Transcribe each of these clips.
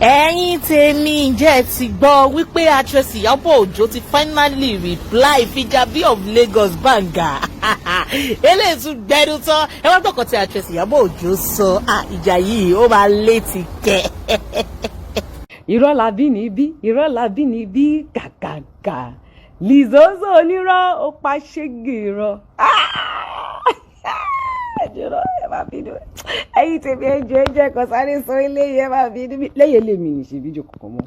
ẹ̀yin tèmi ǹjẹ́ ẹ ti gbọ́ wípé actress Iyabo Ojo ti finally reply Fijabi of Lagos banga eléyìí tún gbẹdún tán ẹ wá gbọ́kàn tí actress Iyabo Ojo sọ ìjà yìí ó máa létí kẹ́. irọ́ la bí níbí kàkàkà Lizozo onírọ́ ó pa ṣégi irọ́ ẹ máa bínú ẹ̀yin tèmi ẹjọ́ ẹjẹ́ kan sáré sọ eléyìí ẹ máa bínú lẹ́yìn elémi ní ṣe fídíò kankan mọ́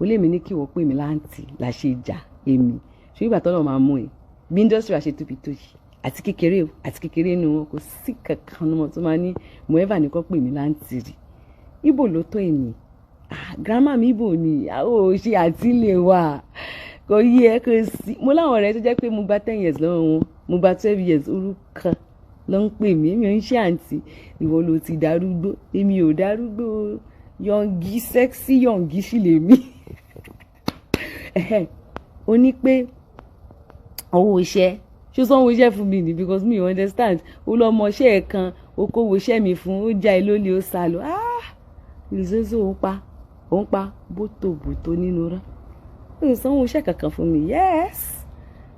ó lé mi ní kí wọ́n pè mí láǹtì la ṣe jà èmi ṣé ìgbà tọ́lọ́ máa mú ẹ bí industry àṣẹ tóbi tó yìí àti kékeré ni wọn kò sí kankan ní wọn tó máa ní moeva nìkan pè mí láǹtì rí ibo ló tó èmi grandma mi ibo ni àwọn ò ṣe àtìlẹ wa kò yẹ kò sí mo láwọn ọ̀rẹ́ tó jẹ́ pé mo gba 10 years lọ́wọ́ wọn mo gba 12 years orúkọ ló ń pè mí èmi ò ń ṣe àǹtí ìwọ ló ti darúgbó èmi ò darúgbó yọǹgì sexy yọǹgì sì lè mí ó ní pé owó iṣẹ́ ṣó sanwó iṣẹ́ fún mi ni because me understand ó lọ mọ iṣẹ́ ẹ̀ kan ó kówó iṣẹ́ mi fún ó já ilé olè ó sá lọ Lizozo ó ń pa bótòbótò nínú rẹ ó sanwó iṣẹ́ kankan fún mi yes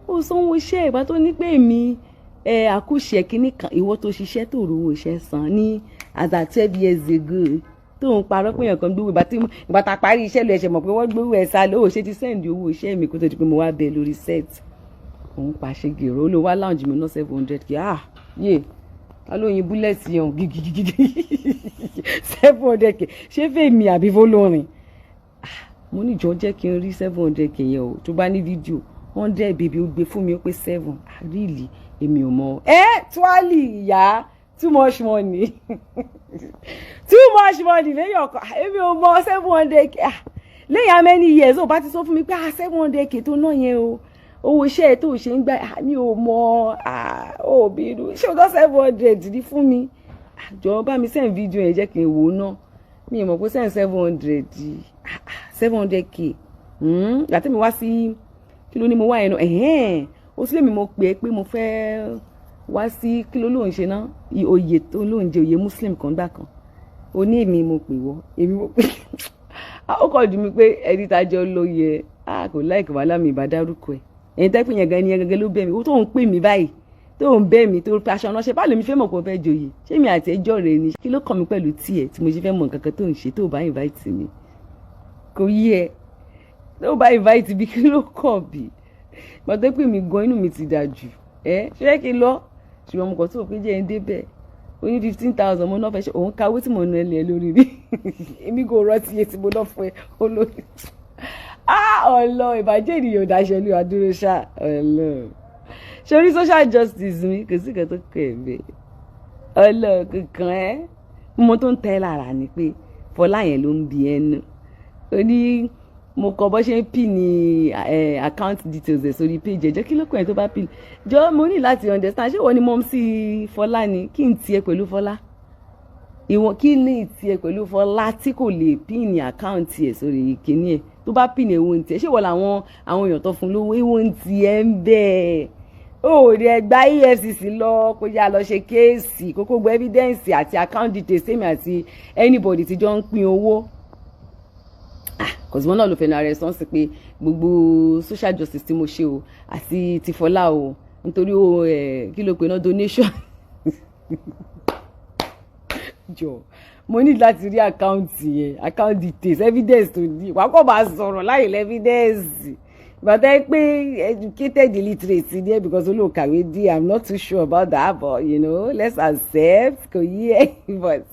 ó sanwó iṣẹ́ ìgbà tó ní pé mi àkúṣe kínní kan ìwọ tó ṣiṣẹ́ tó rówó iṣẹ́ san ní as at 12 years ago tó ń parọ́ pé èèyàn kan gbówó ìgbà tá a parí iṣẹ́ lọ ẹ̀ṣẹ̀ mọ̀ pé wọ́n gbówó ẹ̀ sá lówó ṣe ti sẹ́ǹdì owó iṣẹ́ mi kó tó di pé mo wá bẹ lórí set òun pàṣẹ gèrò ó ló wá lounge mi ná 700k yé alóyin búlẹ̀tì ọ̀hún gígígígí 700k ṣé fèmí àbí fọlọ́rin mo ní jọ jẹ́ kí n rí 700k yẹn o tó bá ní fídíò 100 bèbí ó gbé fún mi ó pé 7 really èmi ò mọ tuwali ìyá too much money lẹ́yìn ọkọ èmi ò mọ 700k lẹ́yìn how many years ó bá ti sọ fún mi pé 700k tó náà yẹn o owó iṣẹ́ tó ṣe ń gbà mi ò mọ òbí ṣé o tó 700 ní fún mi àjọ bá mi send fídíò yẹn jẹ́ kí n wò ó ná mi ò mọ̀ pé send 700k àti mi wá sí kí ló ní mo wá ẹnu ó sì lè mi mo pè é pé mo fẹ́ wá sí kí ló lóun ṣe ná oyè tó lóun jẹ oyè muslim kan gbà kan ó ní èmi mo pè ó kọ̀ dùn mí pé ẹni tá a jẹ́ olóye kò láìkè wàhálà mi ìbá dárúkọ ẹ̀ ẹ̀yin tẹ́pẹ́ yẹn gan ni yẹn gẹ́gẹ́ ló bẹ̀ mí ó tó ń pè mí báyìí tó ń bẹ̀ mí tó fi aṣọ ránṣẹ́ báwo lèmi fẹ́ mọ̀ pé ó fẹ́ joyè ṣé mi àti ẹjọ́ rẹ̀ ni kí ló kàn mí pẹ̀lú tiẹ̀ tí mo ṣe fẹ́ mọ̀ nǹkan kan tó ń ṣe tó bá invite mi kò yí ẹ tó bá invite mi kí ló kàn bí gbọ́dọ̀ pé mi gan inú mi ti dà jù ṣé kí n lọ ṣùgbọ́n mo kàn tó pé jẹ́ ẹ débẹ̀ ó ní 15,000 mo náà fẹ́ ṣe òun kawé tí mo ná ẹ lórí rí èmi kò rántí iye tí mo náà fún ẹ olórí ọlọ ìbàjẹ́ ènìyàn dáṣẹ́ ló adúró ṣá ọlọ sórí social justice mi kò sí kan tó kọ ẹ̀ bẹ́ẹ̀ ọlọ kankan mo tó ń tẹ́ lára ni pé Fọlá yẹn ló ń bi ẹnu ó ní mo kọ bó ṣe ń pì ní account details ẹ̀ sórí page ẹ̀jẹ̀ kí ló kọ́ ẹ̀ tó bá pì jọ mo ní láti understand ṣé wọ́n ní mọ́ sí Fọlá ni kí n tiẹ̀ pẹ̀lú Fọlá ìwọ̀n kí ní tiẹ̀ pẹ̀lú Fọlá tí kò lè pì ní account ẹ̀ sórí ìkíní ẹ̀ tó bá pì ní ewu ń tiẹ̀ ṣé wọ́n làwọn èèyàn tó fún lówó ewu ń tiẹ̀ ń bẹ́ẹ̀ ó rí ẹgbà EFCC lọ kó yá lọ ṣe kéèsì kókó gbọ́ evidence àti account details sẹ́mi àti anybody tí jọ ń pín owó kòsìmọ́ náà ló fẹ́ náà rẹ̀ sọ́n sí pé gbogbo social justice tí mo ṣe o àti ti Fọlá o nítorí o kí ló pe náà donation jọ mo ní láti rí àkáǹtì yẹn account details evidence tó ní wàá kọ́ máa sọ̀rọ̀ láyé lẹ́fídẹ́ǹsì bàtà pé educated illiterate ni because olóòkàwé dí I'm not too sure about that but let's accept kò yí ẹ but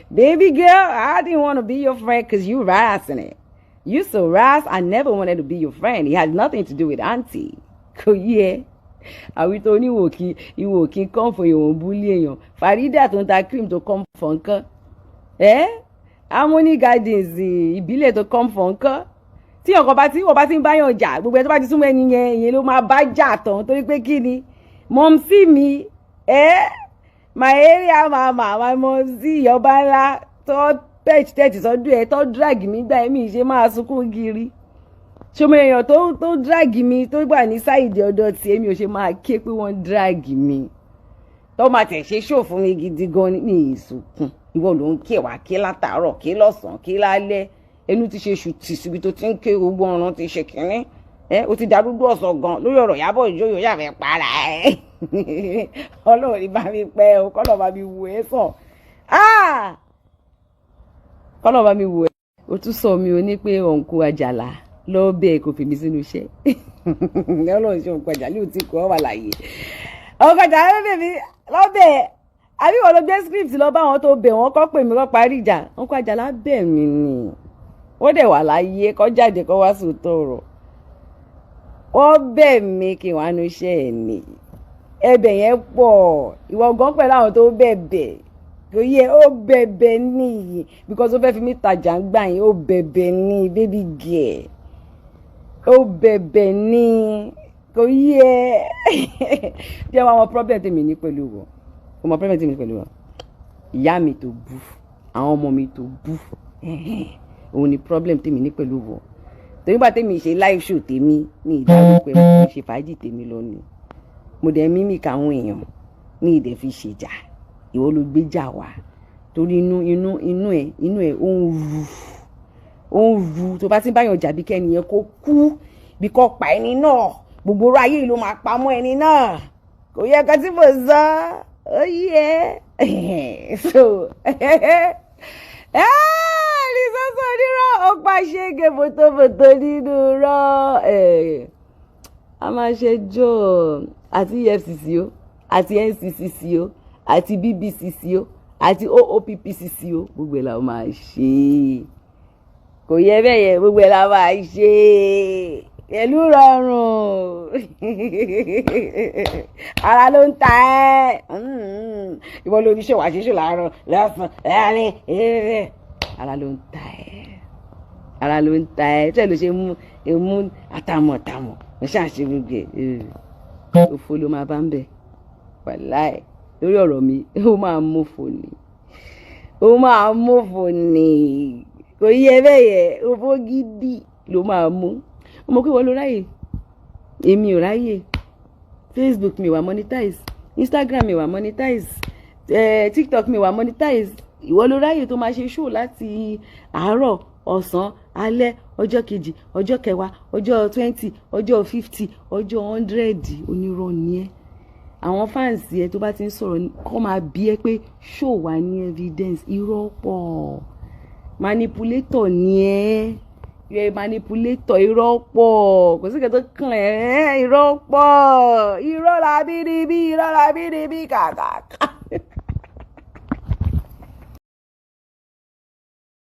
baby girl I didn't want to be your friend because you harassing it. You so Ras, I never wanted to be your friend. It had nothing to do with auntie. Kò yẹ. Àwí tó ní ìwò kí come for your bully èèyàn. Farida tó ń ta cream tó come for nǹkan. Harmony Gardens ìbílẹ̀ tó come for nǹkan. Tí wọ́n bá ti ń báyàn jà, gbogbo ẹ̀ tó bá ti súnmọ́ ẹni yẹn, ìyẹn ló máa bá jà tán torí pé kí ni? Mọ̀mísí mi, my area mama, my mọ̀mísí ìyọba ńlá tó tẹ́tì sọ́dún ẹ̀ tó drag mi gbà ẹ̀mí ṣe máa sunkún gírí ṣọmọ èèyàn tó drag mi tó gbà ní sáìdì ọ̀dọ̀ tí èmi ò ṣe máa ké pé wọ́n drag mi tó máa tẹ̀ ṣe ṣó fún mi gidi gan ní ìsùnkún ìwọ ló ń ké wá ké látàárọ̀ ké lọ́sàn-án ké lálẹ́ ẹnu ti ṣe ṣùtì síbi tó ti ń ké gbogbo ọ̀run ti ṣe kínní o ti darúgbó ọ̀sán gan lórí ọ̀rọ̀ Ìyábọ̀ Òjó yóò yà fẹ́ para ẹ̀ Ọlọ́run ní bá mi pẹ́ o kọ́lọ̀ bá mi wò ẹ́ sàn kọ́lọ̀ bá mi wò ẹ́. O tún sọ mi o ní pé òǹkù àjàlá lọ́ọ́ bẹ́ẹ̀ kò fi mi sínú iṣẹ́ Ọlọ́run ṣe òǹkù àjàlá yóò ti kọ́ ọ wà láàyè òǹkù àjàlá lọ́ọ́ bẹ́ẹ̀ lọ́ọ́ bẹ́ẹ̀ àbí wọn lọ gbé script lọ bá wọn tó bẹ̀ wọ́n kọ́ pè mí kọ́ parí ìjà òǹkù àjàlá bẹ̀ mí ni wọ́n dẹ̀ wà láàyè kọ́ jáde kọ́ wá sòótọ́ ọ̀rọ̀ wọ́n bẹ̀ mí kí wọ́n á nu iṣẹ́ ẹ̀ ní ẹ̀bẹ̀ yẹn pọ̀ ìwọ gan pẹ̀lú àwọn tó bẹ̀bẹ̀ kò yẹ ó bẹ̀bẹ̀ níyì because ó fẹ́ fi mí tajà ń gbà yín ó bẹ̀bẹ̀ ní baby girl ó bẹ̀bẹ̀ ní kò yẹ bí ẹ wá wọn problem tèmi ní pẹ̀lú wọn ọmọ problem tèmi ní pẹ̀lú wọn ìyá mi tó bú àwọn ọmọ mi tó bú òun ni problem tèmi ní pẹ̀lú wọn torí bá tèmi ṣe live show tèmi ní ìdárúkọ ẹ̀ mo ṣe fàájì tèmi lọ ni mo dẹ̀ mímì káwọn èèyàn ní ìdẹ̀ fi ṣèjà ìwọ ló gbé jà wá torí inú ẹ̀ ó ń ru tó bá ti báyọ̀ jà bí kẹ́ni yẹn kó kú bí kò pa ẹni náà gbogbo orú ayé ló máa pamọ́ ẹni náà kò yẹ ká tí mo sọ ó yẹ so ní sọ́sọ́ onírọ̀ ọ̀pá ṣége fòtòfòtò nínú rọ̀ a máa ṣe jọ àti EFCC o àti NCCC o àti BBCC o àti OOPPCC o gbogbo ẹ̀ la máa ṣe kò yẹ bẹ́ẹ̀ yẹ gbogbo ẹ̀ la máa ṣe pẹ̀lú rọrùn ara ló ń ta ẹ́ ìwọ ló ní ṣe wàá ṣíṣe láàárọ̀ lọ́sàn láàrin ara ló ń ta ẹ́ tẹ́ ló ṣe mú àtàmọ̀ mo ṣàṣe gbogbo ẹ̀ òfò ló máa bá ń bẹ̀ wàláì lórí ọ̀rọ̀ mi ó máa mófò ní kò yẹ bẹ́ẹ̀ yẹ òfò gidi ló máa mú ọmọ pé wọ́n ló ráyè èmi ò ráyè Facebook mi wà monetize Instagram mi wà monetize TikTok mi wà monetize ìwọ ló ráyè tó máa ṣe show láti àárọ̀ ọ̀sán alẹ́ ọjọ́ kejì ọjọ́ kẹwàá ọjọ́ 20 ọjọ́ 50 ọjọ́ 100 onírọ́ ni ẹ́ àwọn fáǹsì ẹ tó bá ti ń sọ̀rọ̀ kọ́ máa bí ẹ pé show wà ní evidence irọ́ pọ̀ manipulator ni ẹ́ yẹ manipulator irọ́ pọ̀ kò sí kẹ́tọ́ kàn ẹ́ irọ́ pọ̀ irọ́ làbídìbí kàkàkà.